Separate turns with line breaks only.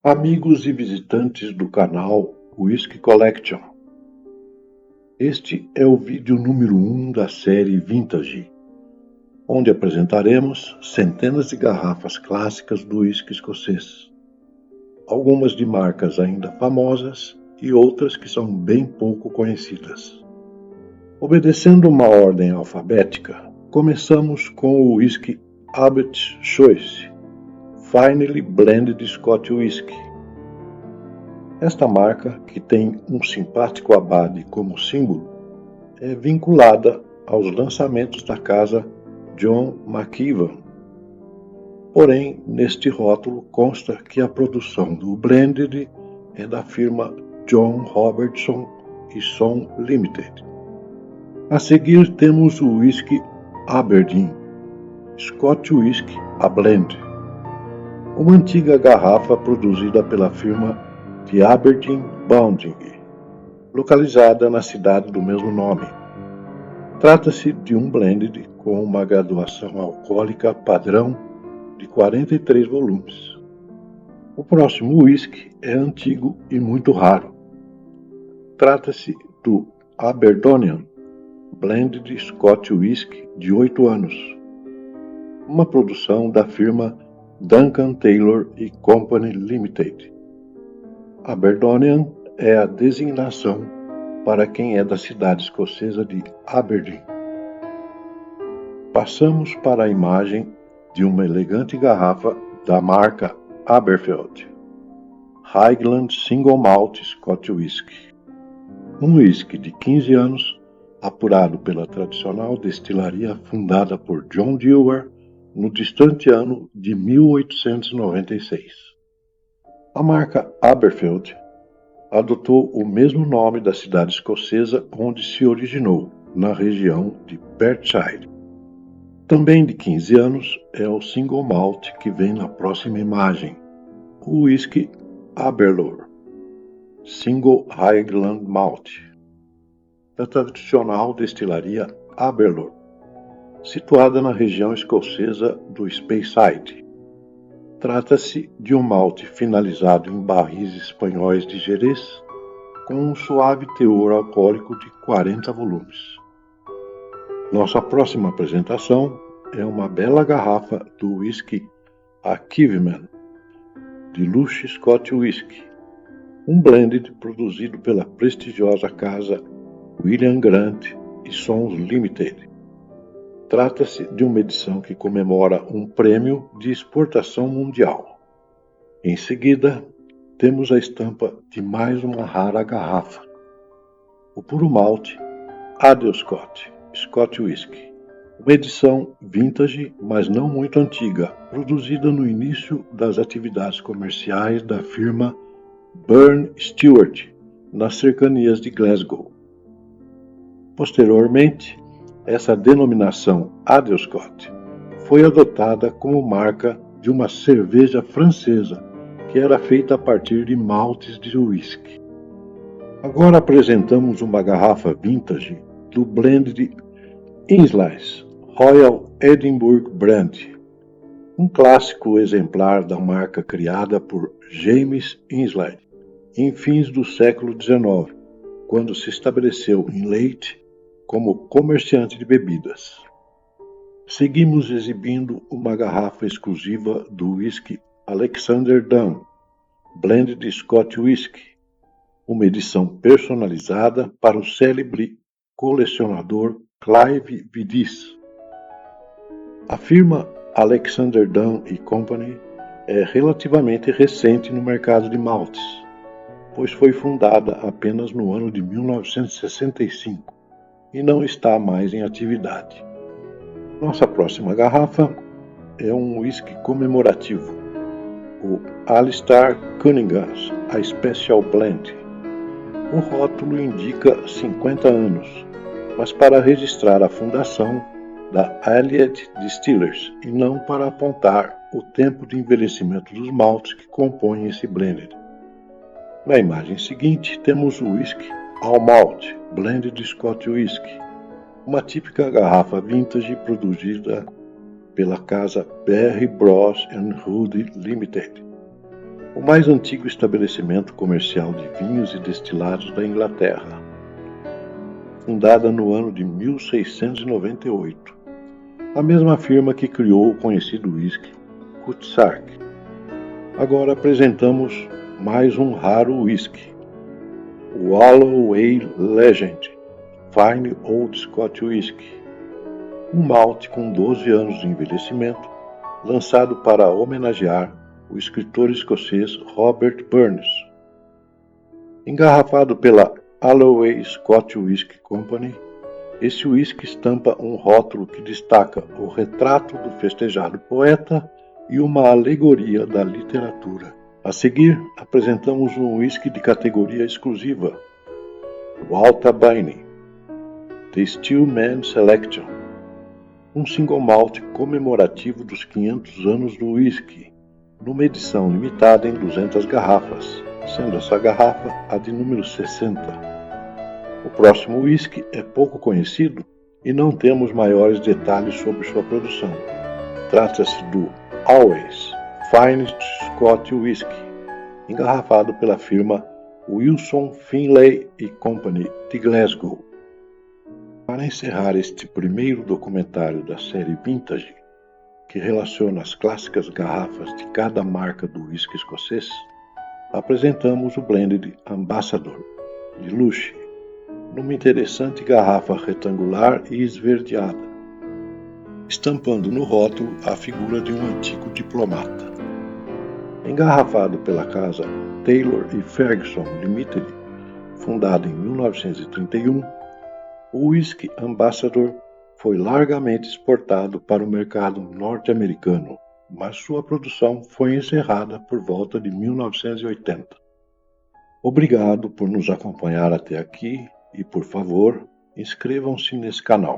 Amigos e visitantes do canal Whisky Collection. Este é o vídeo número 1 da série Vintage, onde apresentaremos centenas de garrafas clássicas do whisky escocês, algumas de marcas ainda famosas e outras que são bem pouco conhecidas. Obedecendo uma ordem alfabética, começamos com o whisky Abbott's Choice Finely Blended Scotch Whisky. Esta marca, que tem um simpático abade como símbolo, é vinculada aos lançamentos da casa John McEwan. Porém, neste rótulo consta que a produção do blended é da firma John Robertson e Son Limited. A seguir temos o whisky Aberdeen Scotch Whisky a Blend, uma antiga garrafa produzida pela firma de Aberdeen Bounding, localizada na cidade do mesmo nome. Trata-se de um blended com uma graduação alcoólica padrão de 43 volumes. O próximo whisky é antigo e muito raro. Trata-se do Aberdonian Blended Scotch Whisky de 8 anos, uma produção da firma Duncan Taylor & Company Limited. Aberdonian é a designação para quem é da cidade escocesa de Aberdeen. Passamos para a imagem de uma elegante garrafa da marca Aberfield Highland Single Malt Scotch Whisky, um whisky de 15 anos apurado pela tradicional destilaria fundada por John Dewar no distante ano de 1896. A marca Aberfield adotou o mesmo nome da cidade escocesa onde se originou, na região de Perthshire. Também de 15 anos é o single malt que vem na próxima imagem, o whisky Aberlour Single Highland Malt, da tradicional destilaria Aberlour, situada na região escocesa do Speyside. Trata-se de um malte finalizado em barris espanhóis de Jerez, com um suave teor alcoólico de 40 volumes. Nossa próxima apresentação é uma bela garrafa do whisky Achievement de Lush Scotch Whisky, um blended produzido pela prestigiosa casa William Grant & Sons Limited. Trata-se de uma edição que comemora um prêmio de exportação mundial. Em seguida, temos a estampa de mais uma rara garrafa, o puro malte Adelstock Scotch Whisky, uma edição vintage, mas não muito antiga, produzida no início das atividades comerciais da firma Burn Stewart, nas cercanias de Glasgow. Posteriormente, essa denominação Adelstock foi adotada como marca de uma cerveja francesa que era feita a partir de maltes de whisky. Agora apresentamos uma garrafa vintage do blend Innslice Royal Edinburgh Brand, um clássico exemplar da marca criada por James Innslice em fins do século XIX, quando se estabeleceu em Leith como comerciante de bebidas. Seguimos exibindo uma garrafa exclusiva do whisky Alexander Dunn Blended Scotch Whisky, uma edição personalizada para o célebre colecionador Clive Vidiss. A firma Alexander Dunn & Company é relativamente recente no mercado de maltes, pois foi fundada apenas no ano de 1965 e não está mais em atividade. Nossa próxima garrafa é um whisky comemorativo, o Alistair Cunningham's A Special Blend. O rótulo indica 50 anos, mas para registrar a fundação da Allied Distillers e não para apontar o tempo de envelhecimento dos maltes que compõem esse blended. Na imagem seguinte temos o whisky All Malt Blended Scotch Whisky, uma típica garrafa vintage produzida pela casa Berry Bros & Hood Limited. o mais antigo estabelecimento comercial de vinhos e destilados da Inglaterra, fundada no ano de 1698, a mesma firma que criou o conhecido whisky Kutsak. Agora apresentamos mais um raro whisky, o Alloway Legend Fine Old Scotch Whisky, um malte com 12 anos de envelhecimento, lançado para homenagear o escritor escocês Robert Burns. Engarrafado pela Alloway Scotch Whisky Company, esse whisky estampa um rótulo que destaca o retrato do festejado poeta e uma alegoria da literatura. A seguir, apresentamos um whisky de categoria exclusiva, o Alta Baine, The Stillman Selection, um single malt comemorativo dos 500 anos do whisky, numa edição limitada em 200 garrafas, sendo essa garrafa a de número 60. O próximo whisky é pouco conhecido e não temos maiores detalhes sobre sua produção. Trata-se do Always Finest Scotch Whisky, engarrafado pela firma Wilson Finlay Company de Glasgow. Para encerrar este primeiro documentário da série Vintage, que relaciona as clássicas garrafas de cada marca do whisky escocês, apresentamos o Blended Ambassador, de luxo, numa interessante garrafa retangular e esverdeada, estampando no rótulo a figura de um antigo diplomata. Engarrafado pela casa Taylor & Ferguson Limited, fundada em 1931, o whisky Ambassador foi largamente exportado para o mercado norte-americano, mas sua produção foi encerrada por volta de 1980. Obrigado por nos acompanhar até aqui e, por favor, inscrevam-se nesse canal.